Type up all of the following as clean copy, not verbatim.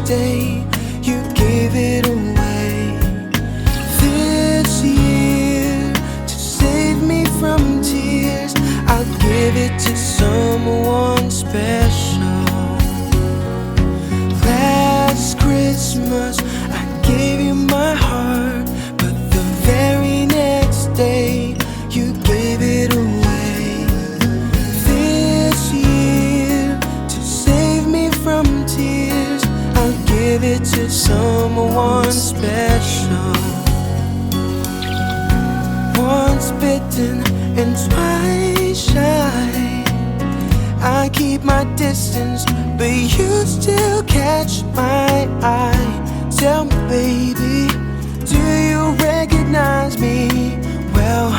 day, you gave it away. This year, to save me from tears, I'll give it to someone special. Last Christmas, I gave you my heart, but the very next day, you gave it away. This year, to save me from tears, I'll give it to someone special. Once bitten and twice shy, I keep my distance, but you still catch my eye. Tell me, baby, do you recognize me? Well,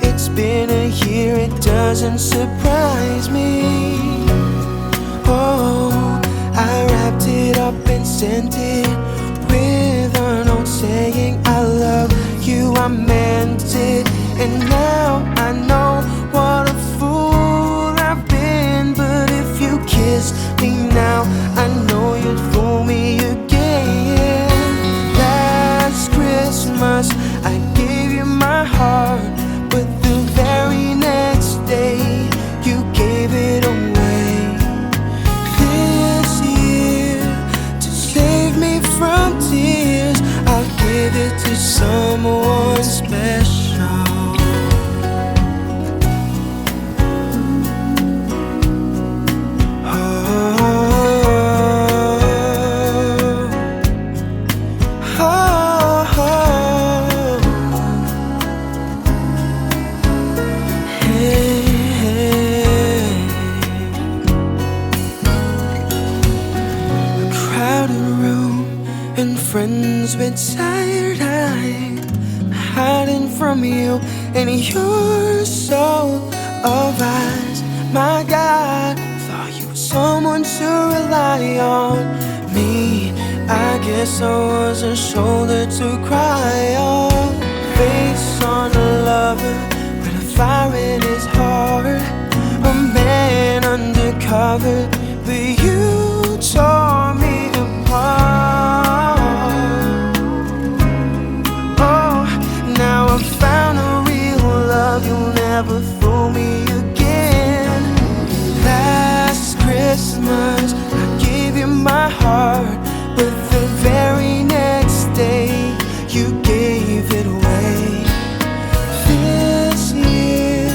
it's been a year, it doesn't surprise me. Oh, I wrapped it up and sent it with a note saying I love you, I meant it. And now I know what a fool I've been, but if you kiss me now, I know you'd fool me again. Last Christmas, I gave you my heart, but the very next day, you gave it away. This year, to save me from tears, I'll give it to someone special. Friends with tired eyes, hiding from you and your soul of eyes. My God, thought you were someone to rely on. Me, I guess I was a shoulder to cry on. Face on a lover with a fire in his heart, a man undercover, but you tore me apart. Now I found a real love, you'll never fool me again. Last Christmas, I gave you my heart, but the very next day, you gave it away. This year,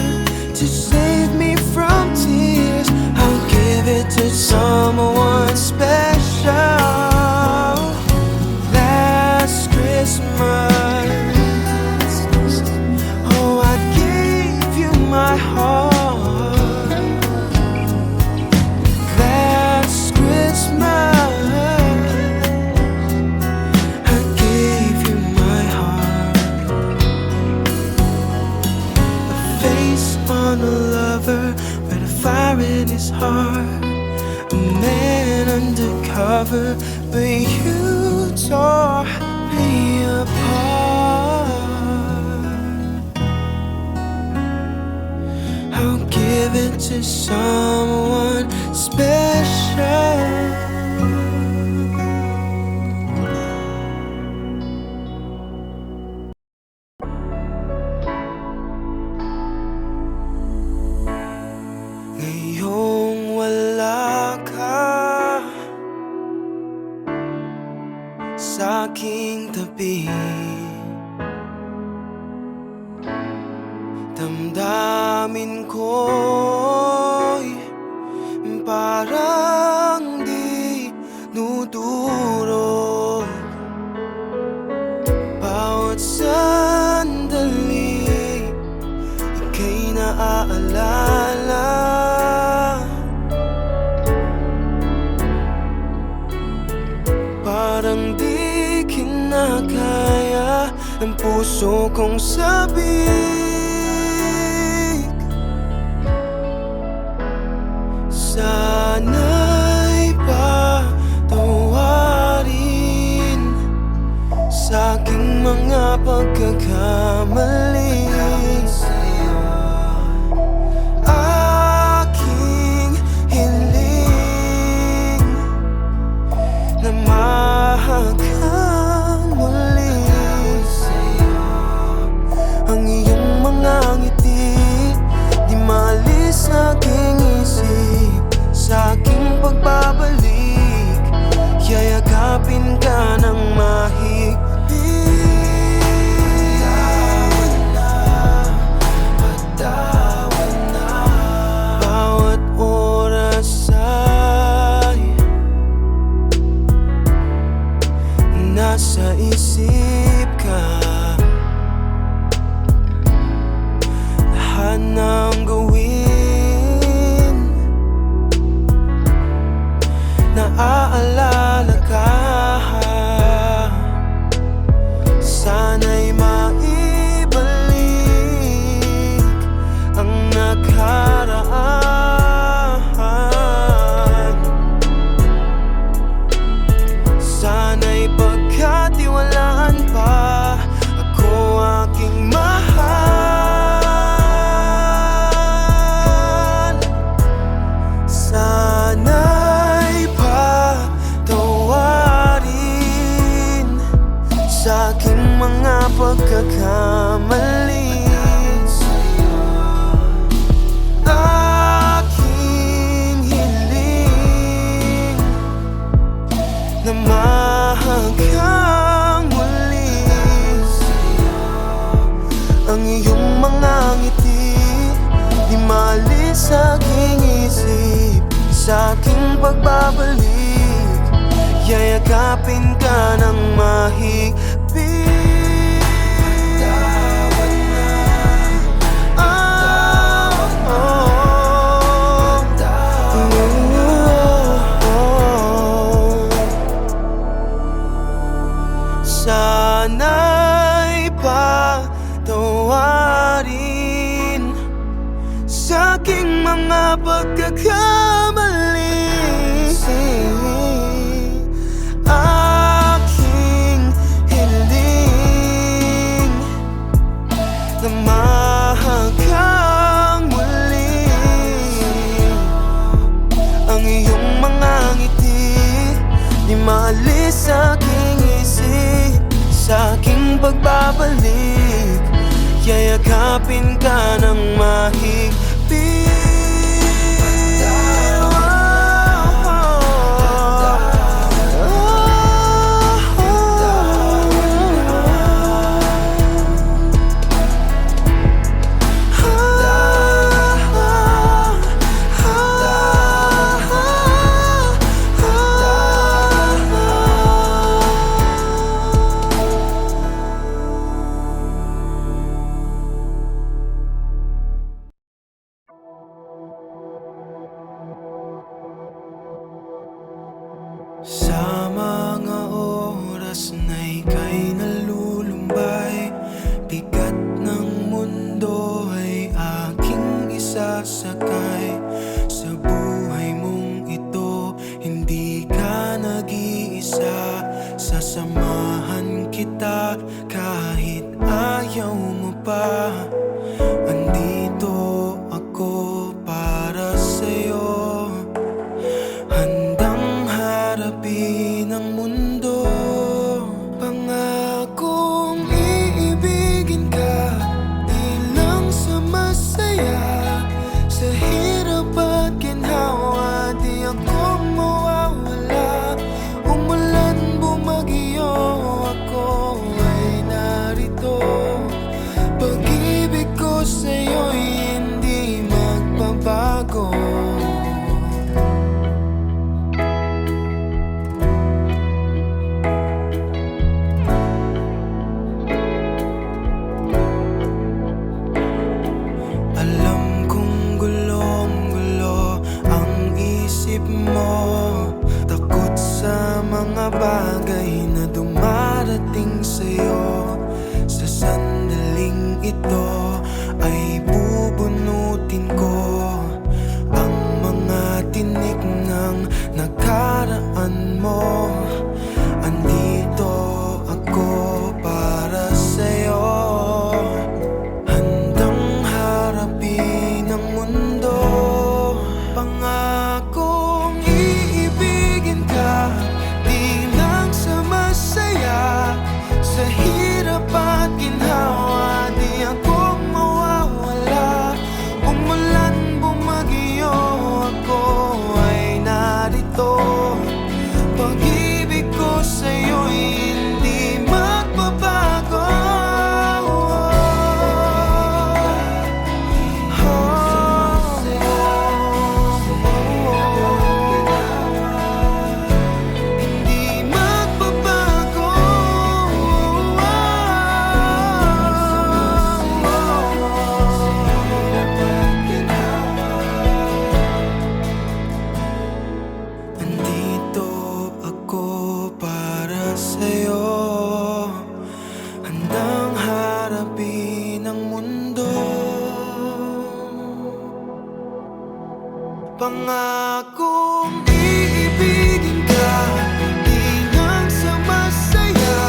to save me from tears, I'll give it to someone special. Last Christmas, my heart. Last Christmas, I gave you my heart. A face on a lover with a fire in his heart, a man undercover, but you tore me apart. I'll give it to someone special. Ngayong wala ka sa aking tabi, damdamin ko'y parang di nudurog. Bawat sandali, ika'y naaalala. Parang di kinakaya ng puso kong sabik. Sana'y patawarin sa aking mga pagkakamali. Aking hiling na sanang gawin. Naaalala ka, sana'y maibalik ang nakaraan. Sana'y pagkatiwalaan pa ako aking mahal. Sana'y patawarin sa aking mga pagkakamali. Aking hiling na mahagang muli ang iyong mga ngiti, di maalis sa aking isip. Sa aking pagbabalik, yayakapin ka ng mahigpit. Sana'y patawarin sa aking mga pagkakamali. Aking hiling na mahagang muli ang iyong mga ngiti, di maalis sa aking isip. Sa aking pagbabalik, yayakapin ka ng mahigpit. Sa mga oras na ika'y nalulumbay, bigat ng mundo ay aking isasakay. Sa buhay mong ito, hindi ka nag-iisa. Sasamahan kita kahit ayaw mo pa. Andito ako para sa'yo, harapin ang mundo. Pangakong iibigin ka, di lang sa masaya, sa hirap at ginhawa, di ako mawawala. Umulan, bumagyo, ako ay narito. Pag-ibig ko sa'yo'y hindi magbabago. Alam kong gulong-gulo ang isip mo, takot sa mga bagay na dumarating sa'yo. Sa sandaling ito ay bubunutin ko ang mga tinik ng nakaraan mo. Andito ako para sa'yo, harapin ang mundo. Pangakong iibigin ka, di lang sa masaya, sa hirap at ginhawa, di ako mawawala. Umulan, bumagyo, ako ay narito. Pag Pangakong iibigin ka, di lang sa masaya,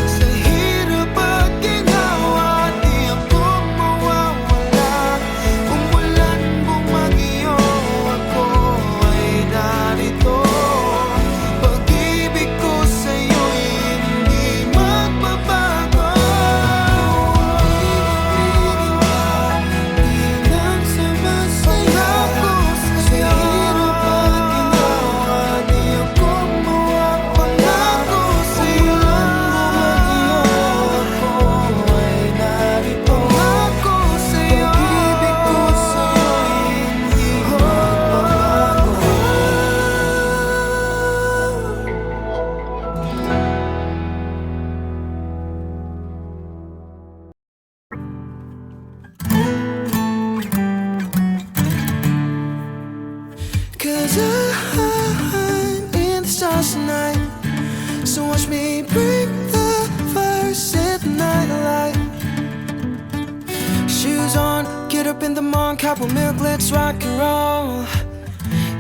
sa hirap at ginhawa, di ako mawawala. Umulan bumagyo, ako ay narito. Pag-ibig ko sa'yo'y hindi magbabago. Di lang sa masaya, sa hirap at ginhawa, di ako mawawala. Umulan bumagyo, ako ay narito. Pangako sa'yo, pag-ibig ko sa'yo'y hindi magbabago. Cause I'm in the stars tonight, so watch me bring the fire, set the night alight. Shoes on, get up in the morning, cup of milk, let's rock and roll.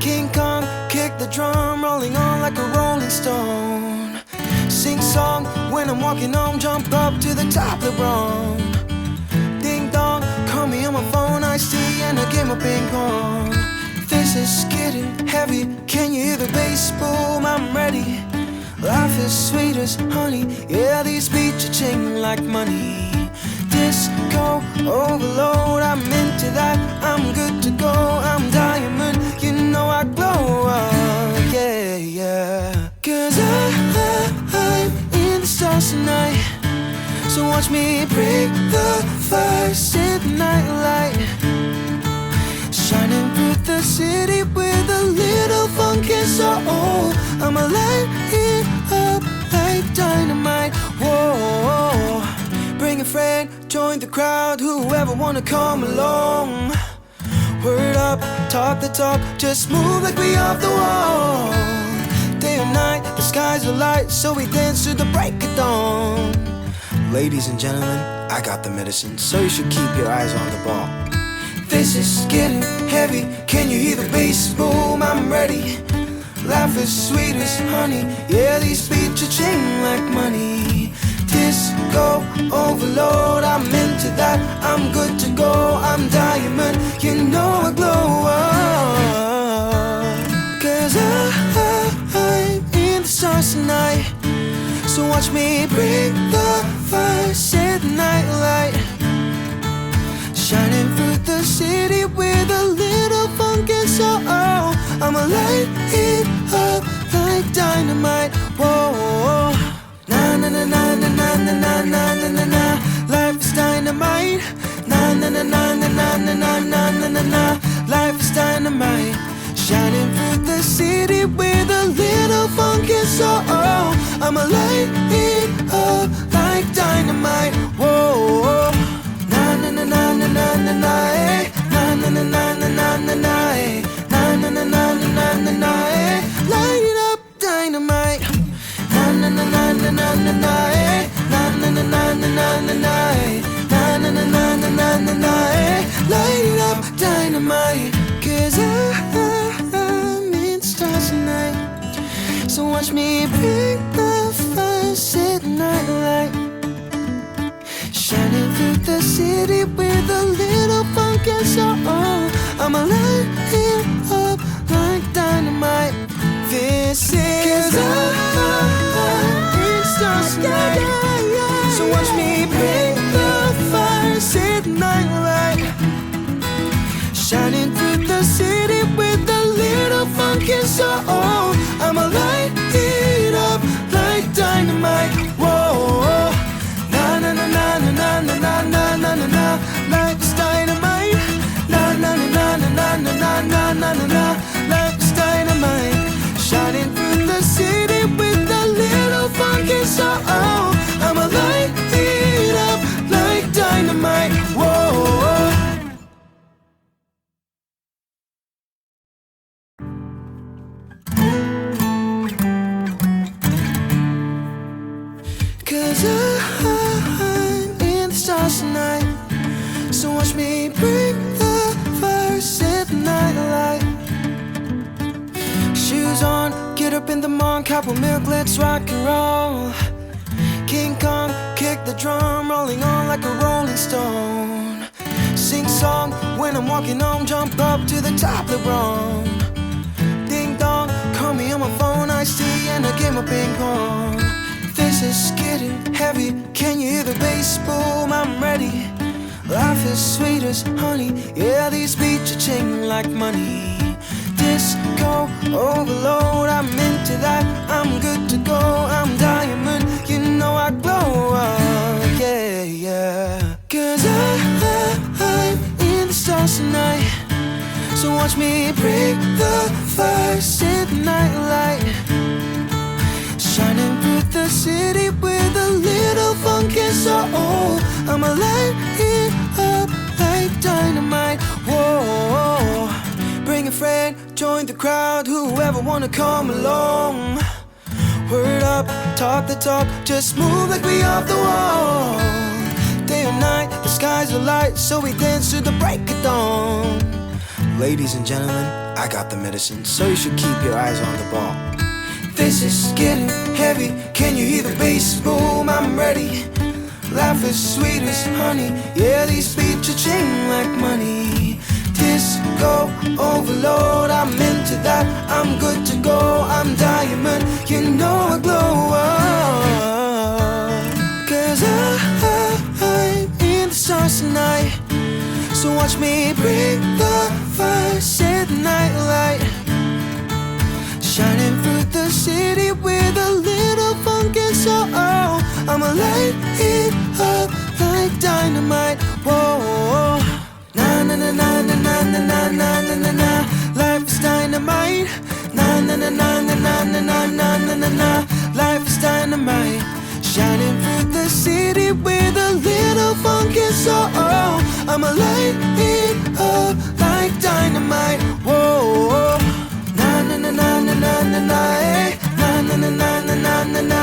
King Kong, kick the drum, rolling on like a rolling stone. Sing song when I'm walking home, jump up to the top of the room. Ding dong, call me on my phone, I see and I get my ping pong. This is getting heavy, can you hear the bass boom? I'm ready. Life is sweet as honey, yeah, these beats are ching like money. Disco overload, I'm into that, I'm good to go. I'm diamond, you know I glow up, yeah, yeah. Cause I'm in the stars tonight, so watch me break the fire, set the night light. Shining through the city with a little funky soul. I'ma light it up like dynamite. Whoa, bring a friend, join the crowd, whoever wanna come along. Word up, talk the talk, just move like we off the wall. Day or night, the skies are light, so we dance to the break of dawn. Ladies and gentlemen, I got the medicine, so you should keep your eyes on the ball. This is getting heavy, can you hear the bass boom? I'm ready. Life is sweet as honey, yeah, these beats are ching like money. Disco overload, I'm into that, I'm good to go. I'm diamond, you know I glow up. Cause I'm in the stars tonight, so watch me break the fire, set the night light. Shining through the city with a little funky soul. I'ma light it up like dynamite. Whoa, na na na na na na na na na na na. Life is dynamite. Na na na na na na na na na na na na. Life is dynamite. Shining through the city with a little funky soul. I'ma light it up like dynamite. Whoa. Na na na na na na na na, eh. Na na na na na na na na, eh. Na na na na na na na na, eh. Light it up, dynamite. Na na na na na na na na, eh. Na na na na na na na na, eh. Na na na na na na na na, eh. Light it up, dynamite. Cause I'm in stars tonight, so watch me bring the fire, set the night light. Shining through the city with a little funky soul. I'ma light it up like dynamite. This is in stars tonight, so watch me bring the fire, set the night light. Shining through the city with a little funky soul. I'ma light it up like dynamite. Whoa. Na na na na na na na na na na na na. Life is dynamite. Na na na na na na na na na na na na. Life is dynamite. Shining through the city with a little funky soul. I'ma light it up like dynamite. Whoa. Cause I'm in the stars tonight, so watch me bring the fire, set the night alight. Come on, couple milk, let's rock and roll. King Kong, kick the drum, rolling on like a rolling stone. Sing song when I'm walking home, jump up to the top of the room. Ding dong, call me on my phone, I see and I get my ping pong. This is getting heavy, can you hear the bass boom? I'm ready. Life is sweet as honey, yeah, these beats are ching like money. Disco overload, I'm into that, I'm good to go. I'm diamond, you know I glow up, yeah, yeah. Cause I'm in the stars tonight, so watch me break the first in the night light. Shining through the city with a little funky soul. I'ma light it up like dynamite, whoa. Bring a friend, join the crowd, whoever wanna come along. Word up, talk the talk, just move like we off the wall. Day or night, the skies are light, so we dance to the break of dawn. Ladies and gentlemen, I got the medicine, so you should keep your eyes on the ball. This is getting heavy, can you hear the bass boom? I'm ready. Life is sweet as honey, yeah, these beats are ching like money. Disco overload, I'm into that, I'm good to go. I'm diamond, you know I glow up. Cause I'm in the stars tonight, so watch me break the first at night light. Shining through the city with a little funky soul. I'ma light it up like dynamite, whoa. Na na na na na na na na na na na na. Life is dynamite. Na na na na na na na na na na na na. Life is dynamite. Shining through the city with a little funky soul. I'ma light it up like dynamite, whoa. Na na na na na na na na. Na na na na na na na na.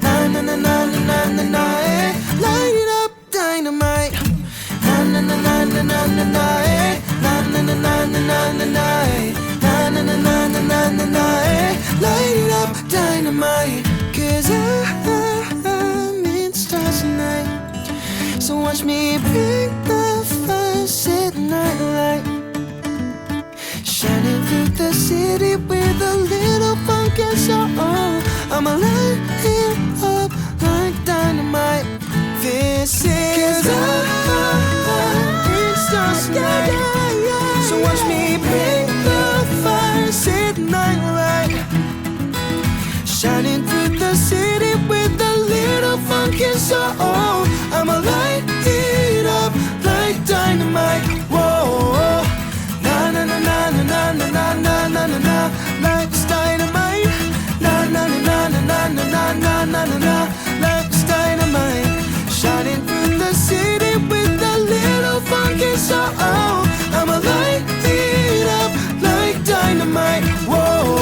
Na na na na na na na na. Light it up, dynamite. Na na na na na na na na. Na na na na na na na na. Na na na na na na na na. Light it up, dynamite. Cause I'm in the stars tonight, so watch me break the first at night light. Shining through the city with a little funky soul. I'ma light it up like dynamite. This is it's stars tonight, so watch me break the first at night light. Shining through the city with a little funky soul. I'ma light it up like dynamite, whoa. Na na na na na na na na na na na. Life is dynamite. Na na na na na na na na na na na. Life is dynamite. Shining through the city with a little funky soul. I'ma light it up like dynamite, whoa.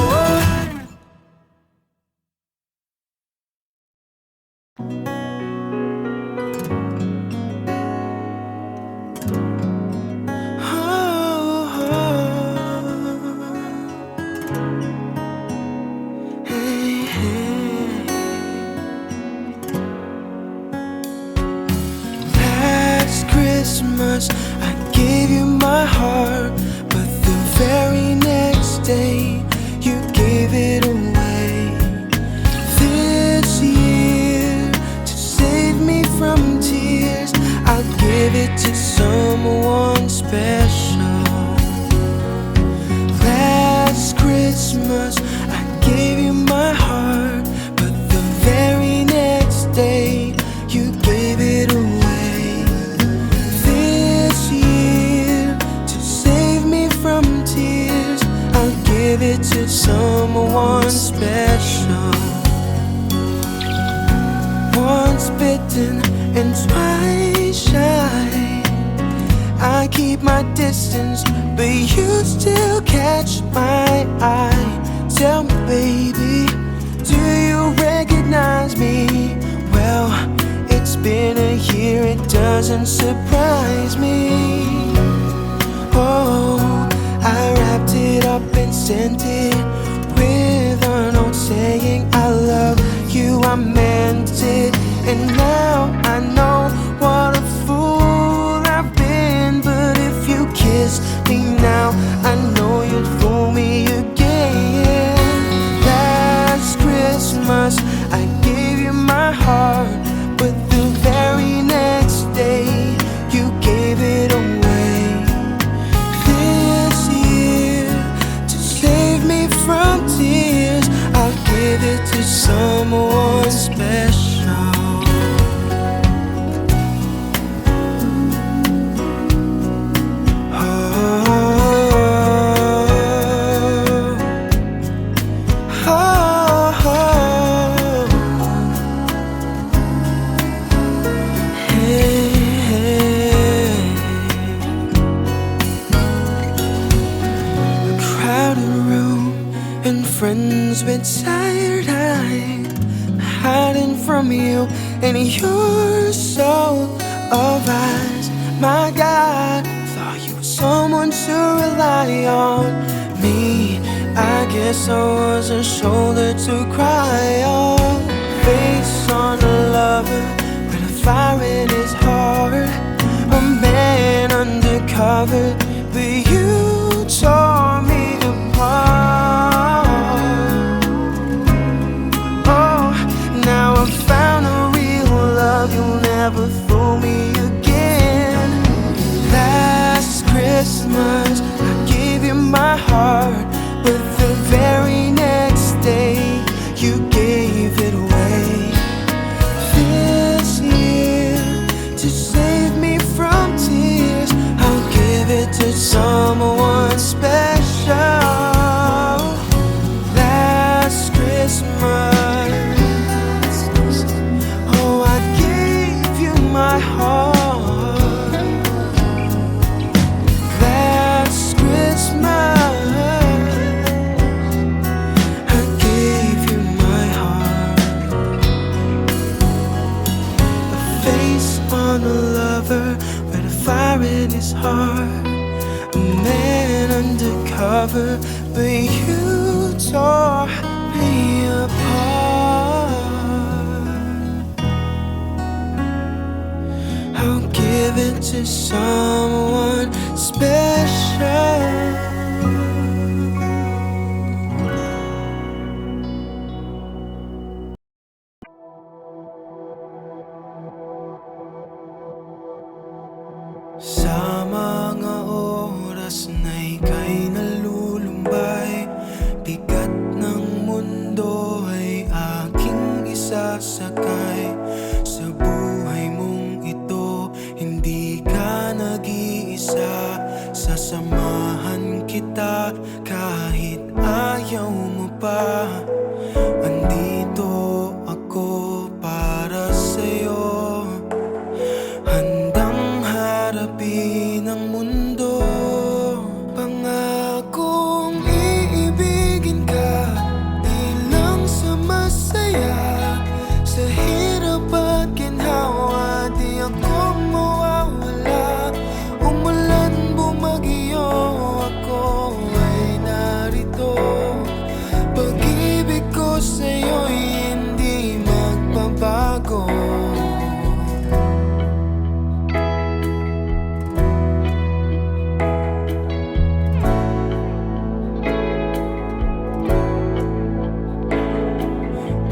Christmas, I gave you my heart, but the very next day you gave it away. This year, to save me from tears, I'll give it to someone special. Last Christmas, I gave you my heart, but the very next day you gave it away. Give it to someone special. Once bitten and twice shy, I keep my distance, but you still catch my eye. Tell me, baby, do you recognize me? Well, it's been a year, it doesn't surprise me. Oh, I wrapped it up and sent it with a note saying you, I meant it. And now I know what a fool I've been. But if you kiss me now, I know you'll fool me again. Last Christmas I gave you my heart, but the very next day you gave it away. This year, to save me from tears, I'll give it to someone special. Friends with tired eyes, hiding from you, and you're so of eyes. My God, thought you were someone to rely on. Me, I guess I was a shoulder to cry on. Face on a lover with a fire in his heart, a man undercover, but you tore me apart. Now I found a real love, you'll never fool me again. Last Christmas I gave you my heart, but the very next day you gave it away. This year, to save me from tears, I'll give it to someone special. Last Christmas, my heart. Last Christmas I gave you my heart. A face on a lover with a fire in his heart, a man undercover, but you tore me apart. I'll give it to someone special. Sa mga oras na ika'y nalulumbay, bigat ng mundo ay aking isasakay. Sa buhay mong ito, hindi ka nag-iisa. Sasamahan kita kahit ayaw mo pa. Andito ako para sa'yo, handang harapin ang mundo. Pangakong iibigin ka, di lang sa masaya, sa hirap at ginhawa, di ako mawawala. Umulan, bumagyo, ako ay narito. Pag-ibig ko sa'yo'y hindi magbabago.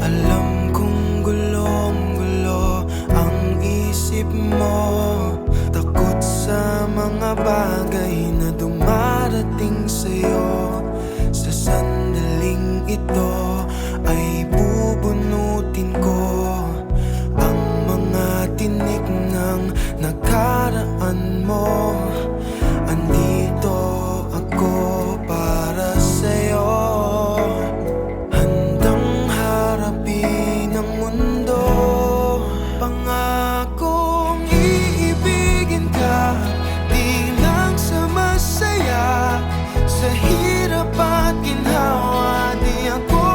Alam kong gulong-gulo ang isip mo, takot sa mga bagay na dumarating sa'yo. Sa sandaling ito ay bubunutin ko ang mga tinik ng nakaraan mo. Andito ako para sa'yo, handang harapin ang mundo. Pangakong iibigin ka, di lang sa masaya, sa hirap at ginhawa, di ako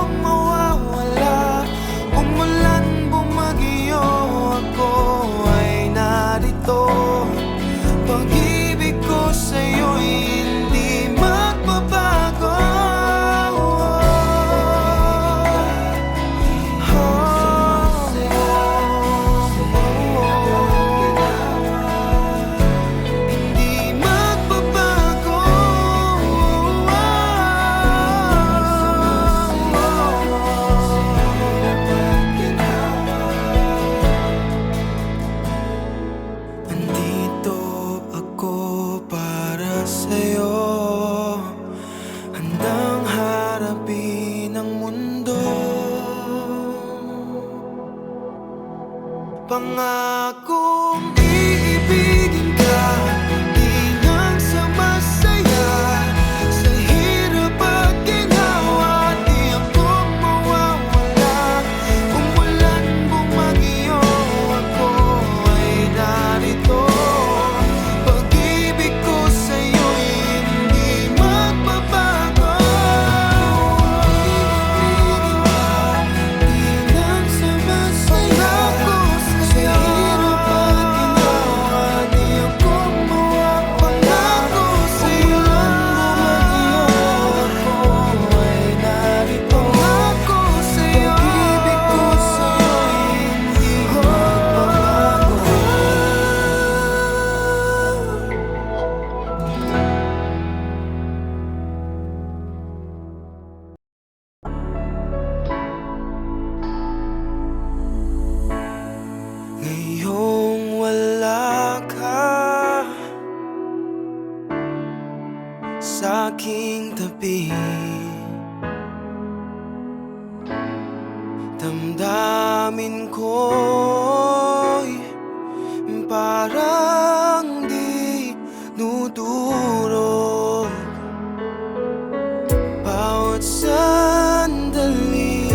Pangakong iibigin ka, di lang sa masaya, sa hirap at ginawa, di ako mawawala. Umulan bumagyo, ako ay narito. Pag-ibig ko sa'yo'y hindi magbabago. Di lang sa masaya, sa hirap at ginawa, di ako mawawala. Umulan bumagyo, ako ay narito. Pag-ibig ko sa'yo'y hindi magbabago. Ngayong wala ka sa aking tabi, damdamin ko'y parang di nudurog. Bawat sandali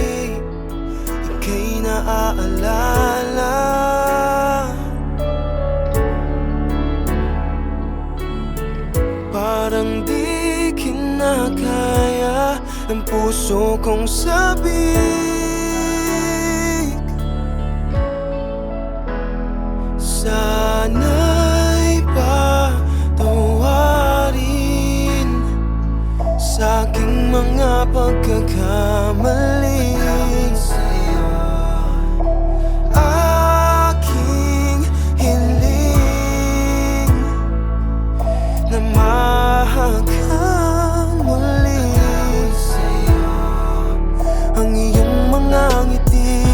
ika'y naaalala. Parang di kinakaya ng puso kong sabik. Sana'y patawarin sa aking mga pagkakamali. Aking hiling na mahagkang muli. Ang iyong mga ngiti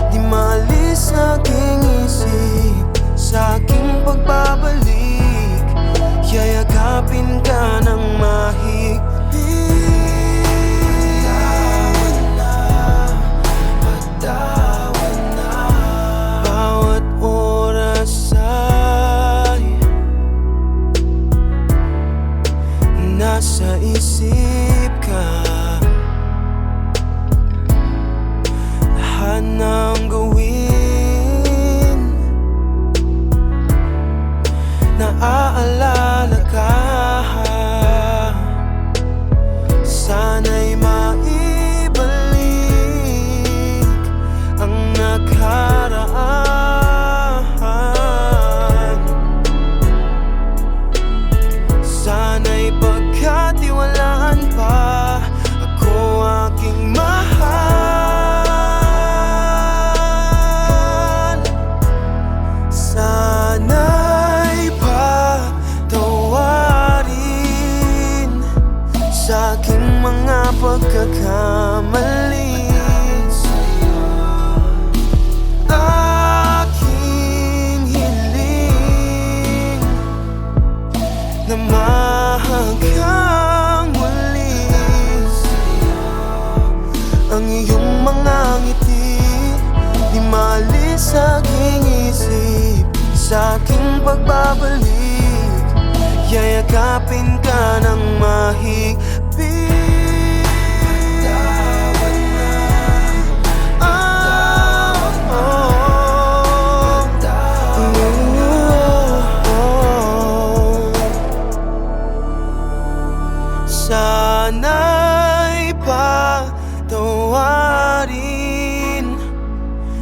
di maalis sa aking isip. Sa aking pagbabalik, yayakapin ka ng mahigpit. Patawad na, bawat oras ay nasa isip ka. Lahat ng gawin, naaalala ka. Sana'y maibalik ang nakaraan. Sana'y pagkatiwalaan pa ako aking mahal. Sana'y patawarin sa aking mga pagkakamali. Aking hiling na mahagkang muli. Ang iyong mga ngiti di maalis sa aking isip. Sa aking pagbabalik, yayakapin ka ng mahigpit. Sana'y patawarin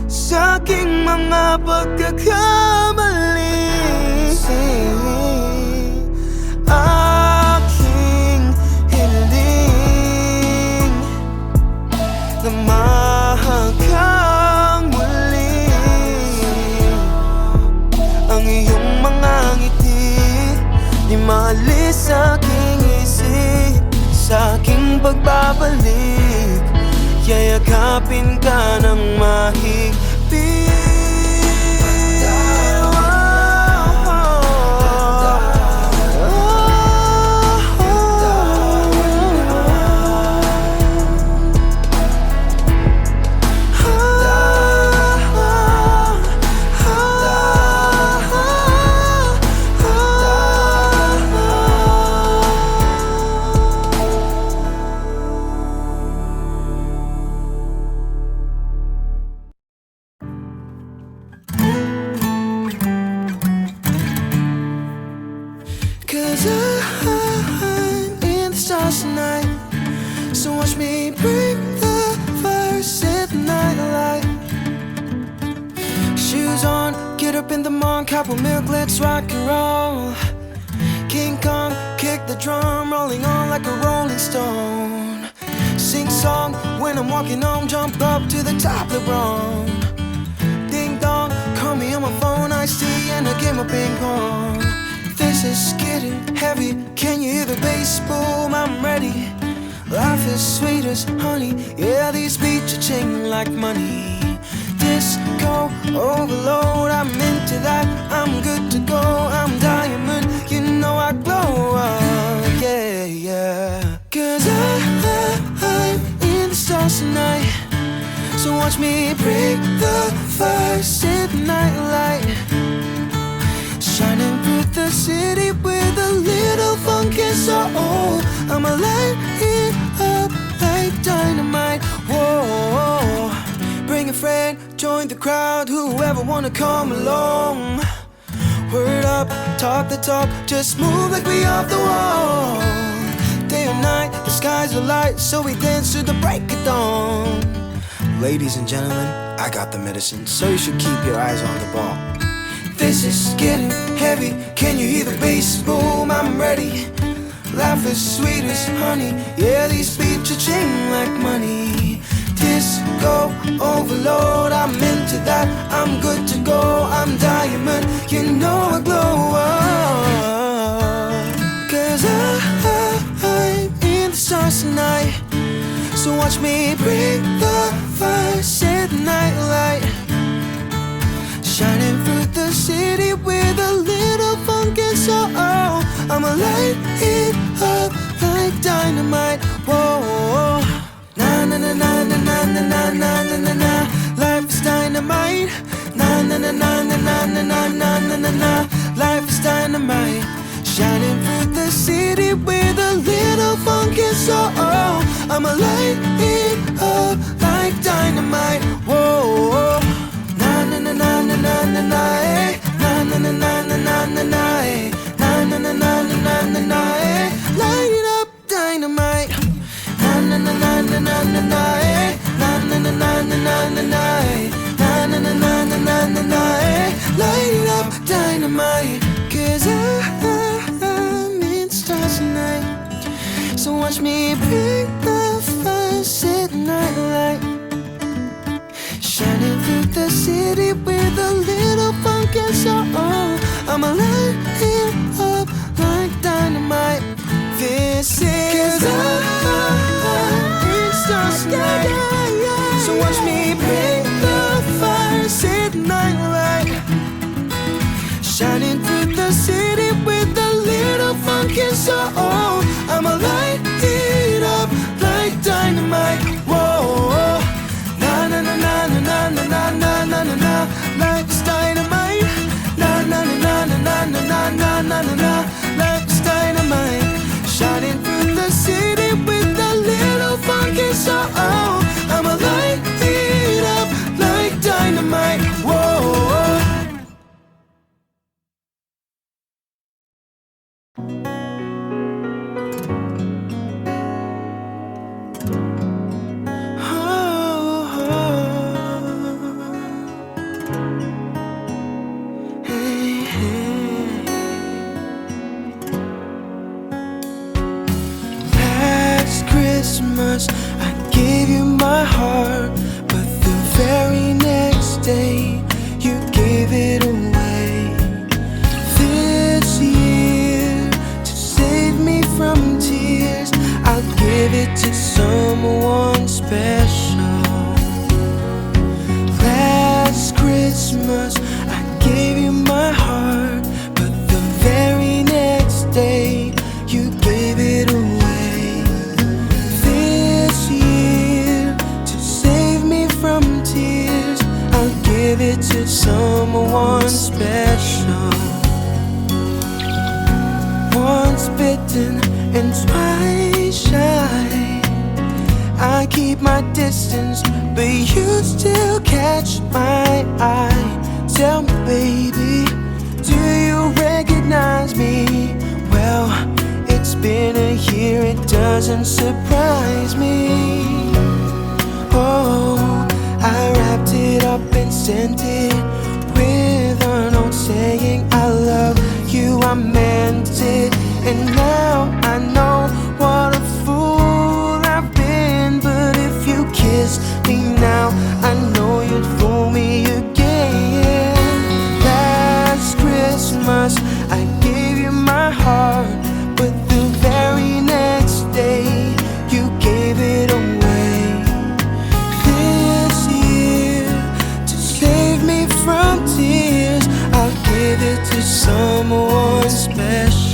sa aking mga pagkakamali. Aking hiling na mahagkang muli. Ang iyong mga ngiti di maalis sa aking isip. Sa aking pagbabalik, yayakapin ka ng mahigpit. 'Cause I'm in the stars tonight. So watch me bring the fire, set the night alight. Shoes on, get up in the morning, cup of milk, let's rock and roll. King Kong, kick the drum, rolling on like a rolling stone. Sing song when I'm walking home, jump up to the top of the room. Ding dong, call me on my phone, I see and I get my ping pong. This is getting heavy, can you hear the bass boom? I'm ready. Life is sweet as honey, yeah, these beats are ching like money. Disco overload, I'm into that, I'm good to go. I'm diamond, you know I glow up, yeah, yeah. 'Cause I'm in the stars tonight. So watch me break the fire, set the night light. Shining through the city with a little funky soul. I'ma light it up like dynamite, whoa. Bring a friend, join the crowd, whoever wanna come along. Word up, talk the talk, just move like we off the wall. Day or night, the skies are light, so we dance to the break of dawn. Ladies and gentlemen, I got the medicine, so you should keep your eyes on the ball. This is getting heavy, can you hear the bass boom? I'm ready. Life is sweet as honey, yeah, these beats are ching like money. Disco overload, I'm into that, I'm good to go. I'm diamond, you know I glow up. 'Cause I'm in the stars tonight. So watch me bring the fire, set the night light. Shining through the city with a little funky soul. I'ma light it up like dynamite, whoa. Na na na na na na na na na na na na. Life is dynamite. Na na na na na na na na na na na na. Life is dynamite. Shining through the city with a little funky soul. I'ma light it up like dynamite, whoa. Na na na na na na na na. Na na na na na na na na. Na na na na na na na na. Light it up, dynamite. Na na na na na na na na. Na na na na na na na na. Na na na na na na na na. Light it up, dynamite. 'Cause I'm in stars tonight. So watch me bring the fire, set the night light. Shining through the city with a little funky soul. I'ma light it up like dynamite. This is 'cause I'm in stars tonight. So watch me bring the fire, set the night light. Shining through the city with a little funky soul. I'ma light it up like dynamite, whoa. Na na na na na na na na na na na na. Life is dynamite. Na na na na na na na na na na na na. Life is dynamite. Shining through the city with a little funky soul. I'ma light it up like dynamite, whoa. Christmas, I gave you my heart, but the very next day you gave it away. This year, to save me from tears, I'll give it to someone special. Last Christmas, I gave you my heart, but the very next day you gave it away. Give it to someone special. Once bitten and twice shy, I keep my distance, but you still catch my eye. Tell me, baby, do you recognize me? Well, hear it doesn't surprise me. Oh, I wrapped it up and sent it with a note saying I love you, I meant it. And now I know what a fool I've been. But if you kiss me now, I know you'd fool me again. Last Christmas I gave you my heart, but the very next day you gave it away. This year, to save me from tears, I'll give it to someone special.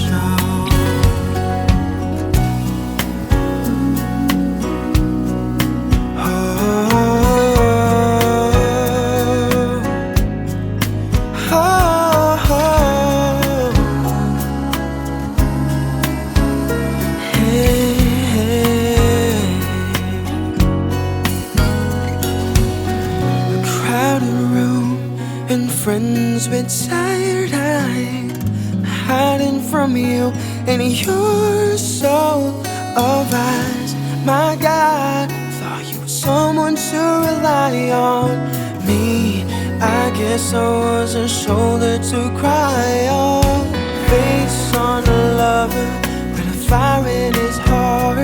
Friends with tired eyes, hiding from you and your soul of eyes. My God, thought you were someone to rely on. Me, I guess I was a shoulder to cry on. Face on a lover with a fire in his heart,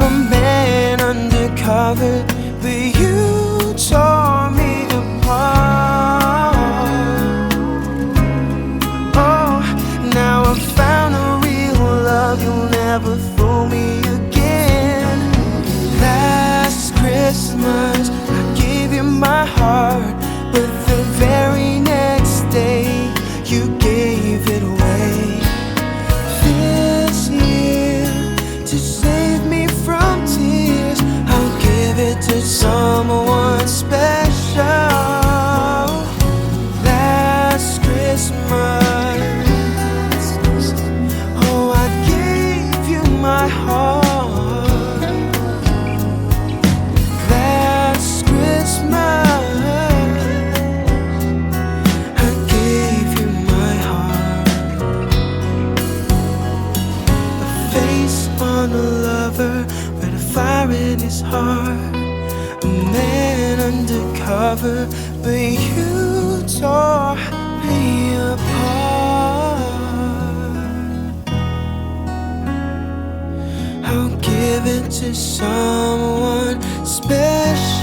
a man undercover, but you tore me apart. Now I found a real love, you'll never fool me again. Last Christmas I gave you my heart, but the very next day you gave it away. This year, to save me from tears, I'll give it to someone special. Last Christmas, my heart. Last Christmas I gave you my heart. A face on a lover with a fire in his heart, a man undercover, but you tore me apart. I'll give it to someone special.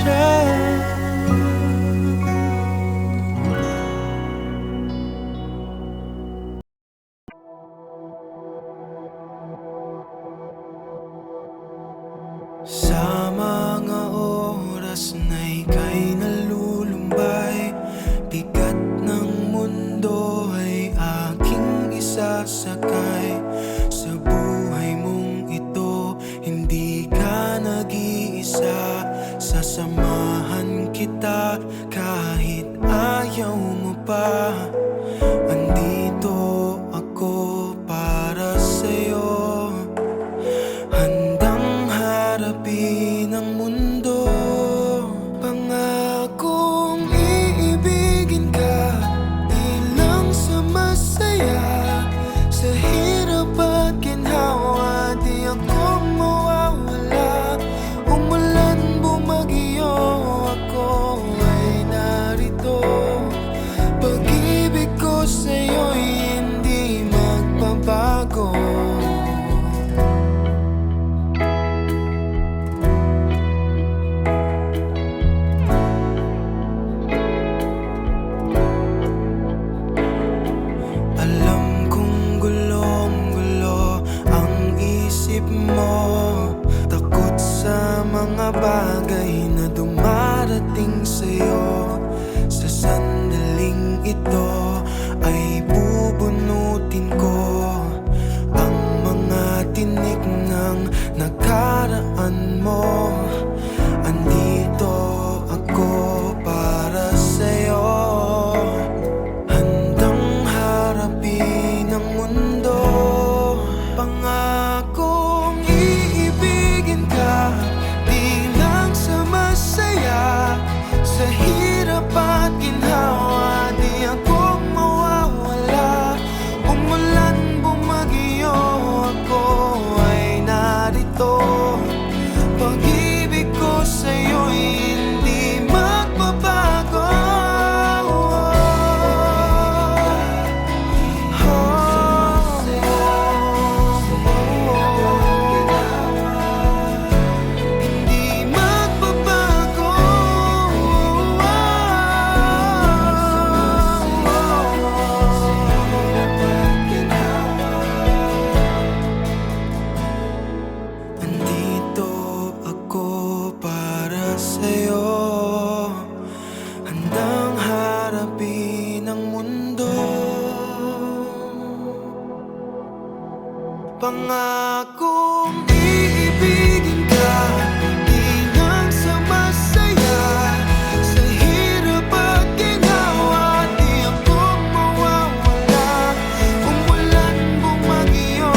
Sa mga oras na ika'y nalulumbay, bigat ng mundo ay aking isasakay. Sa buhay mong ito, hindi ka nag-iisa. Sasamahan kita kahit ayaw mo pa. Andito ako para sa'yo, handang harapin ang mundo. Pangakong iibigin ka, di lang sa masaya, sa hirap at ginhawa, di ako mawawala. Umulan, bumagyo, ako ay narito. Pag-ibig ko sa'yo'y hindi magbabago. Alam kong gulong-gulo ang isip mo, takot sa mga bagay na dumarating sa'yo. Sa sandaling ito ay bubunutin ko ang mga tinik ng nakaraan mo. Andito ako para sa'yo, handang harapin ang mundo. Pangakong iibigin ka, di lang sa masaya, sa hirap Pangakong iibigin ka, inang sa masaya, sa hirap at ginawa, di ako mawawala. Umulan bumagyo,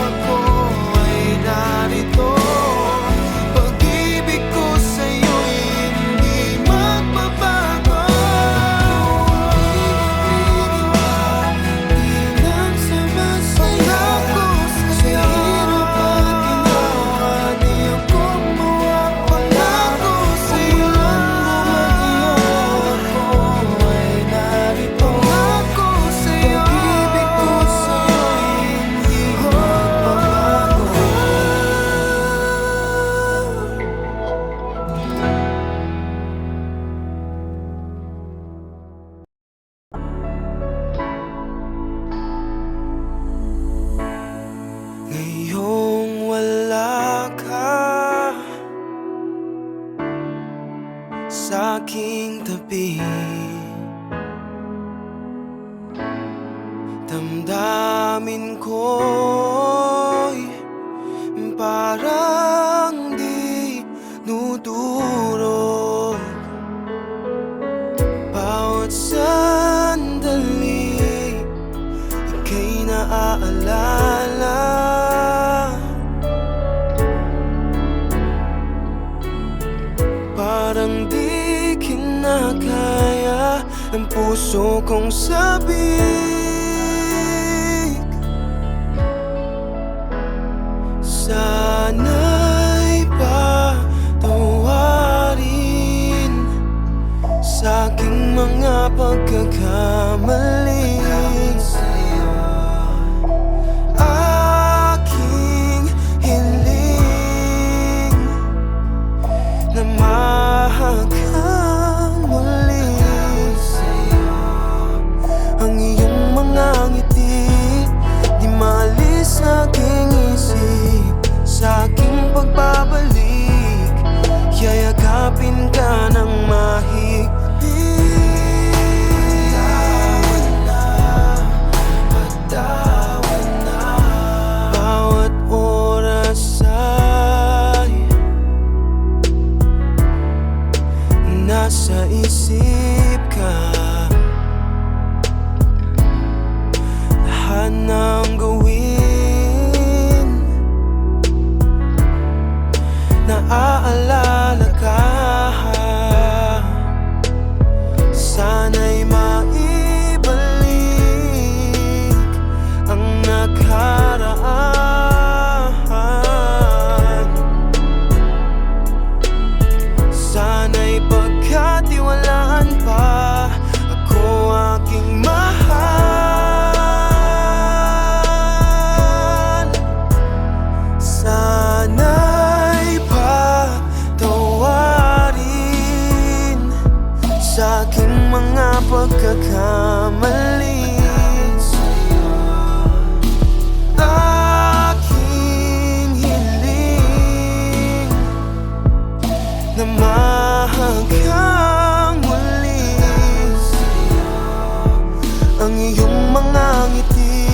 ako ay narito. Pag-ibig ko sa'yo'y hindi magbabago. Inang sa masaya, sa hirap at ginawa, di ako mawawala. Umulan bumagyo, ako ay narito. Pangako sa'yo, pag-ibig ko sa'yo'y hindi magbabago. Ngayong wala ka sa aking tabi, damdamin ko'y parang di nudurog. Bawat sandali ika'y naaalala. Parang di kinakaya ng puso kong sabik. Sana'y patawarin sa aking mga pagkakamali. Aking hiling na mahagkan muli. Ang iyong mga ngiti di maalis sa aking isip. Sa aking pagbabalik, yayakapin ka ng mahigpit. Patawad na, bawat oras ay nasa isip ka. Lahat ng gawin, naaalala ka. Sana'y maibalik ang nakaraan. Sana'y pagkatiwalaan pa ako aking mahal. Sana'y patawarin sa aking mga pagkakamali. Aking hiling na mahagkan muli. Ang iyong mga ngiti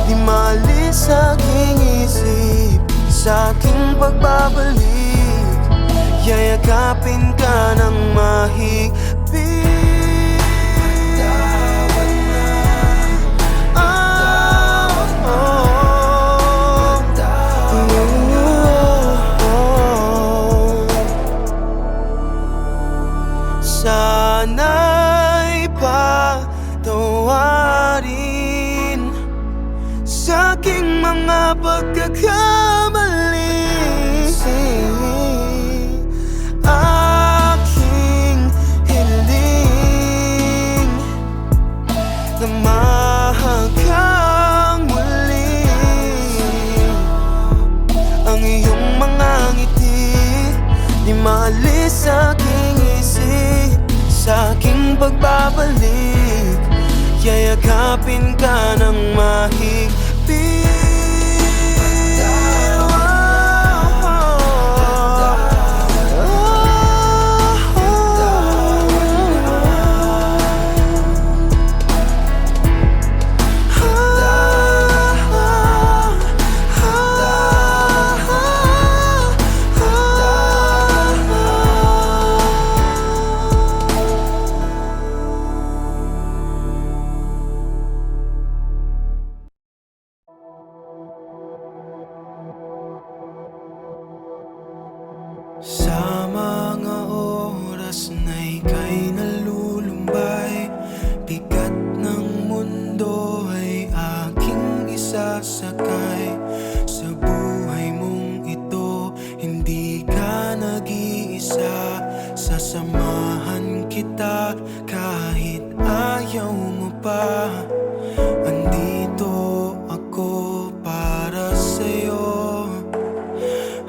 di maalis sa aking isip. Sa aking pagbabalik, yayakapin ka ng mahigpit. Sana'y patawarin sa aking mga pagkakamali. Aking hiling na mahagkan muli. Ang iyong mga ngiti di maalis sa aking isip. Sa aking pagbabalik, yayakapin ka ng mahigpit. sakay sa buhay mong ito. Hindi ka nag-iisa, sasamahan kita kahit ayaw mo pa. Andito ako para sa'yo,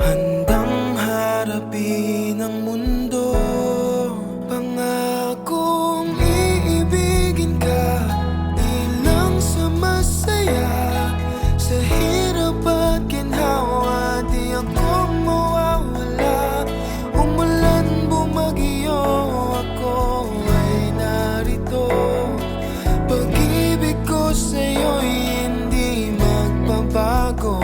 handang harapin ang mundo. Pangakong iibigin ka, di lang sa masaya, sa hirap at ginhawa, di ako mawawala. Umulan, bumagyo, ako ay narito. Pag-ibig ko sa'yo'y hindi magbabago.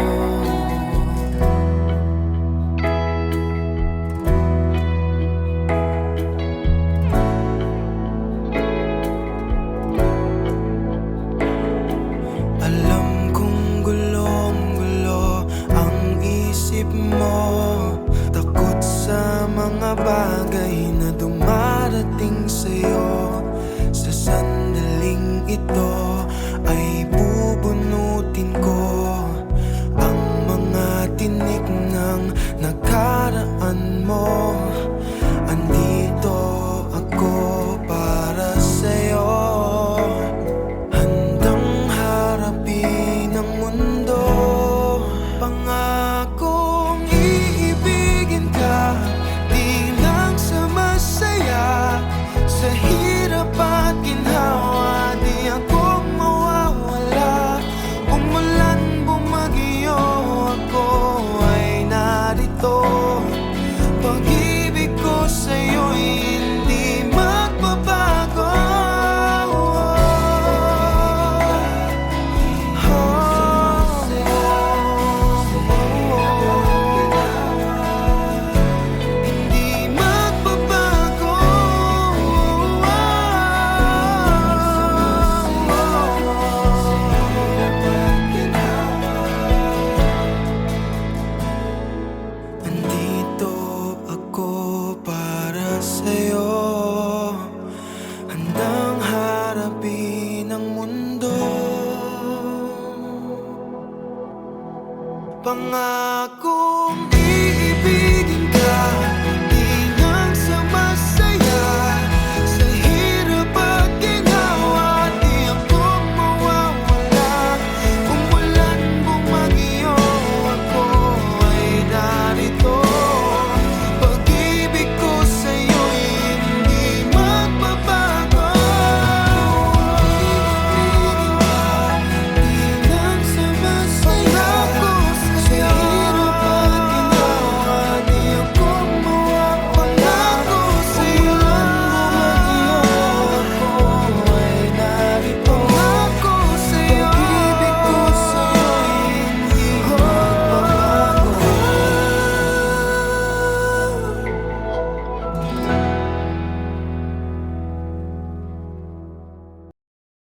Alam kong gulong-gulo ang isip mo, takot sa mga bagay na dumarating sa'yo. Sa sandaling ito ay bubunutin ko ang mga tinik ng nakaraan mo. Andito ako para sa'yo, handang harapin ang mundo. Pangakong iibigin ka, di lang sa masaya, sa hirap at ginhawa, di ako mawawala. Umulan, bumagyo, ako ay narito. Pag-ibig ko sa'yo'y hindi magbabago. Hindi magbabago. Andito ako para sa'yo, handang harapin ang mundo. Pangakong